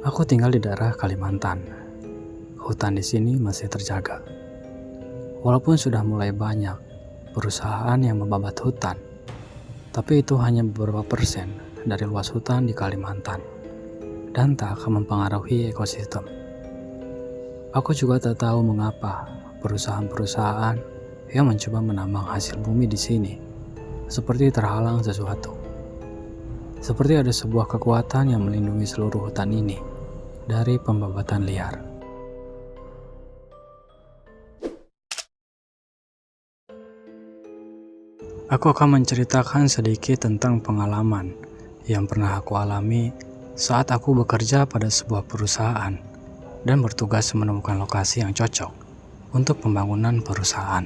Aku tinggal di daerah Kalimantan. Hutan di sini masih terjaga. Walaupun sudah mulai banyak perusahaan yang membabat hutan, tapi itu hanya beberapa persen dari luas hutan di Kalimantan dan tak akan mempengaruhi ekosistem. Aku juga tak tahu mengapa perusahaan-perusahaan yang mencoba menambang hasil bumi di sini seperti terhalang sesuatu. Seperti ada sebuah kekuatan yang melindungi seluruh hutan ini dari pembabatan liar. Aku akan menceritakan sedikit tentang pengalaman yang pernah aku alami saat aku bekerja pada sebuah perusahaan dan bertugas menemukan lokasi yang cocok untuk pembangunan perusahaan.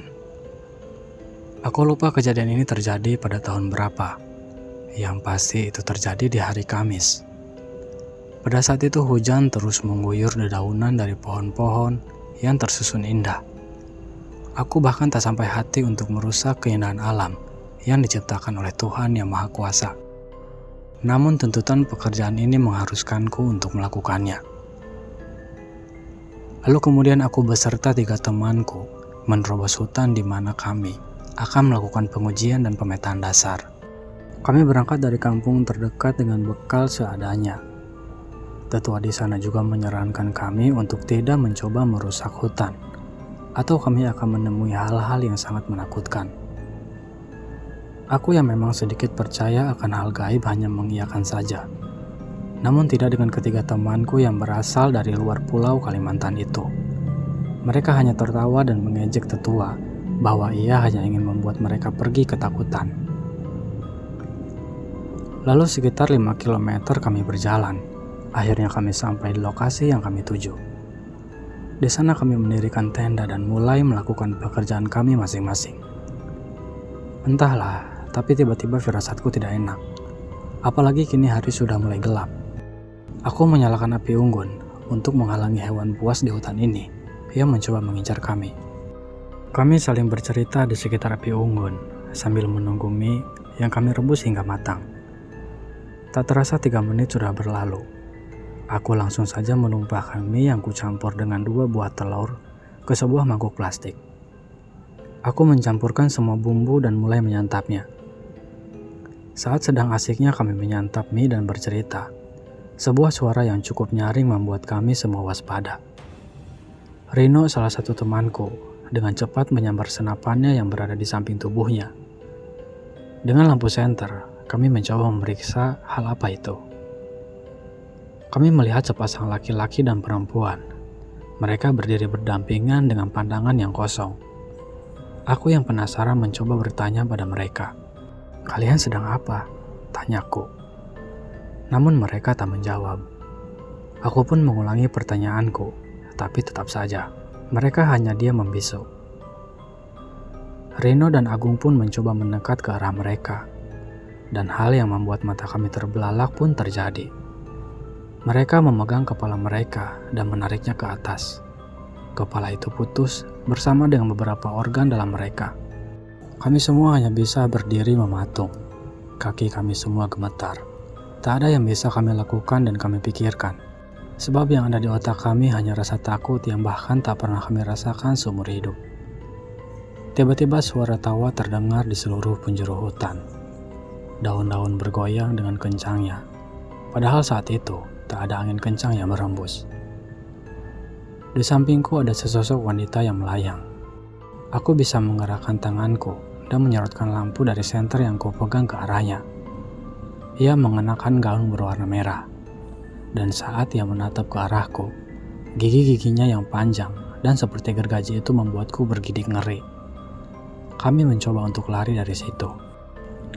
Aku lupa kejadian ini terjadi pada tahun berapa. Yang pasti itu terjadi di hari Kamis. Pada saat itu hujan terus mengguyur dedaunan dari pohon-pohon yang tersusun indah. Aku bahkan tak sampai hati untuk merusak keindahan alam yang diciptakan oleh Tuhan Yang Maha Kuasa. Namun tuntutan pekerjaan ini mengharuskanku untuk melakukannya. Lalu kemudian aku beserta 3 temanku menerobos hutan di mana kami akan melakukan pengujian dan pemetaan dasar. Kami berangkat dari kampung terdekat dengan bekal seadanya. Tetua di sana juga menyarankan kami untuk tidak mencoba merusak hutan, atau kami akan menemui hal-hal yang sangat menakutkan. Aku yang memang sedikit percaya akan hal gaib hanya mengiyakan saja. Namun tidak dengan ketiga temanku yang berasal dari luar pulau Kalimantan itu. Mereka hanya tertawa dan mengejek tetua bahwa ia hanya ingin membuat mereka pergi ketakutan. Lalu sekitar 5 km kami berjalan. Akhirnya kami sampai di lokasi yang kami tuju. Di sana kami mendirikan tenda dan mulai melakukan pekerjaan kami masing-masing. Entahlah, tapi tiba-tiba firasatku tidak enak. Apalagi kini hari sudah mulai gelap. Aku menyalakan api unggun untuk menghalangi hewan buas di hutan ini yang mencoba mengincar kami. Kami saling bercerita di sekitar api unggun sambil menunggu mie yang kami rebus hingga matang. Tak terasa 3 menit sudah berlalu. Aku langsung saja menumpahkan mie yang kucampur dengan 2 buah telur ke sebuah mangkuk plastik. Aku mencampurkan semua bumbu dan mulai menyantapnya. Saat sedang asiknya kami menyantap mie dan bercerita, sebuah suara yang cukup nyaring membuat kami semua waspada. Rino, salah satu temanku, dengan cepat menyambar senapannya yang berada di samping tubuhnya. Dengan lampu senter, kami mencoba memeriksa hal apa itu. Kami melihat sepasang laki-laki dan perempuan. Mereka berdiri berdampingan dengan pandangan yang kosong. Aku yang penasaran mencoba bertanya pada mereka. "Kalian sedang apa?" tanyaku. Namun mereka tak menjawab. Aku pun mengulangi pertanyaanku, tapi tetap saja mereka hanya diam membisu. Rino dan Agung pun mencoba mendekat ke arah mereka. Dan hal yang membuat mata kami terbelalak pun terjadi. Mereka memegang kepala mereka dan menariknya ke atas. Kepala itu putus bersama dengan beberapa organ dalam mereka. Kami semua hanya bisa berdiri mematung. Kaki kami semua gemetar. Tak ada yang bisa kami lakukan dan kami pikirkan. Sebab yang ada di otak kami hanya rasa takut yang bahkan tak pernah kami rasakan seumur hidup. Tiba-tiba suara tawa terdengar di seluruh penjuru hutan. Daun-daun bergoyang dengan kencangnya. Padahal saat itu tak ada angin kencang yang berhembus. Di sampingku ada sesosok wanita yang melayang. Aku bisa menggerakkan tanganku dan menyorotkan lampu dari senter yang kupegang ke arahnya. Ia mengenakan gaun berwarna merah. Dan saat ia menatap ke arahku, gigi-giginya yang panjang dan seperti gergaji itu membuatku bergidik ngeri. Kami mencoba untuk lari dari situ.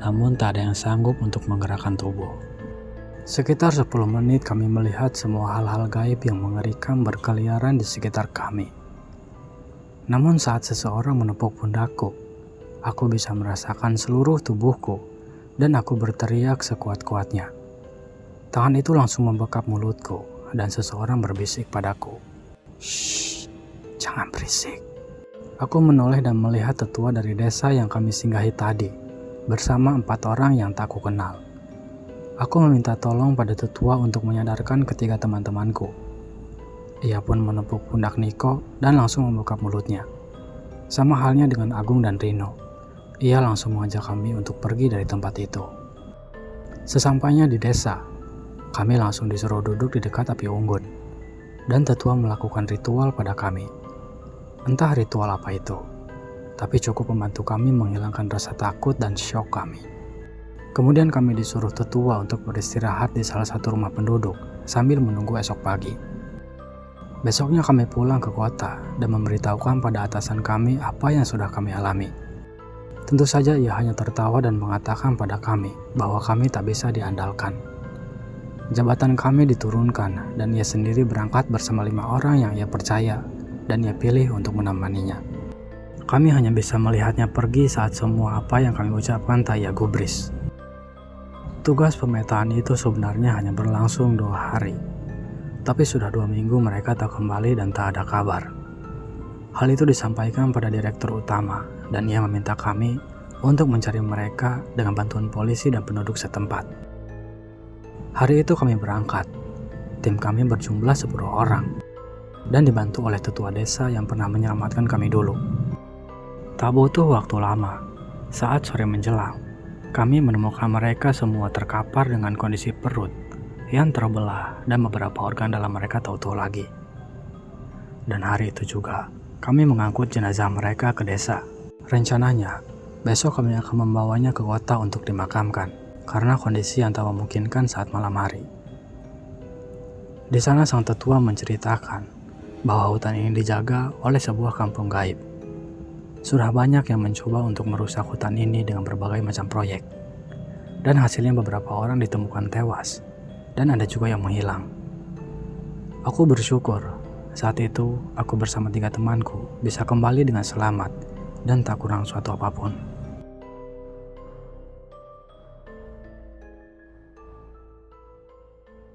Namun tak ada yang sanggup untuk menggerakkan tubuh. Sekitar 10 menit kami melihat semua hal-hal gaib yang mengerikan berkeliaran di sekitar kami. Namun saat seseorang menepuk pundakku, aku bisa merasakan seluruh tubuhku dan aku berteriak sekuat-kuatnya. Tangan itu langsung membekap mulutku dan seseorang berbisik padaku, "Shh, jangan berisik." Aku menoleh dan melihat tetua dari desa yang kami singgahi tadi bersama 4 orang yang tak kukenal. Aku meminta tolong pada tetua untuk menyadarkan ketiga teman-temanku. Ia pun menepuk pundak Niko dan langsung membuka mulutnya. Sama halnya dengan Agung dan Rino. Ia langsung mengajak kami untuk pergi dari tempat itu. Sesampainya di desa, kami langsung disuruh duduk di dekat api unggun. Dan tetua melakukan ritual pada kami. Entah ritual apa itu, tapi cukup membantu kami menghilangkan rasa takut dan syok kami. Kemudian kami disuruh tetua untuk beristirahat di salah satu rumah penduduk sambil menunggu esok pagi. Besoknya kami pulang ke kota dan memberitahukan pada atasan kami apa yang sudah kami alami. Tentu saja ia hanya tertawa dan mengatakan pada kami bahwa kami tak bisa diandalkan. Jabatan kami diturunkan dan ia sendiri berangkat bersama 5 orang yang ia percaya dan ia pilih untuk menemaninya. Kami hanya bisa melihatnya pergi saat semua apa yang kami ucapkan tak ia gubris. Tugas pemetaan itu sebenarnya hanya berlangsung 2 hari. Tapi sudah 2 minggu mereka tak kembali dan tak ada kabar. Hal itu disampaikan pada direktur utama dan ia meminta kami untuk mencari mereka dengan bantuan polisi dan penduduk setempat. Hari itu kami berangkat. Tim kami berjumlah 10 orang dan dibantu oleh tetua desa yang pernah menyelamatkan kami dulu. Tak butuh waktu lama. Saat sore menjelang, kami menemukan mereka semua terkapar dengan kondisi perut yang terbelah dan beberapa organ dalam mereka tak utuh lagi. Dan hari itu juga, kami mengangkut jenazah mereka ke desa. Rencananya, besok kami akan membawanya ke kota untuk dimakamkan, karena kondisi yang tak memungkinkan saat malam hari. Di sana sang tetua menceritakan bahwa hutan ini dijaga oleh sebuah kampung gaib. Sudah banyak yang mencoba untuk merusak hutan ini dengan berbagai macam proyek. Dan hasilnya beberapa orang ditemukan tewas. Dan ada juga yang menghilang. Aku bersyukur saat itu aku bersama 3 temanku bisa kembali dengan selamat dan tak kurang suatu apapun.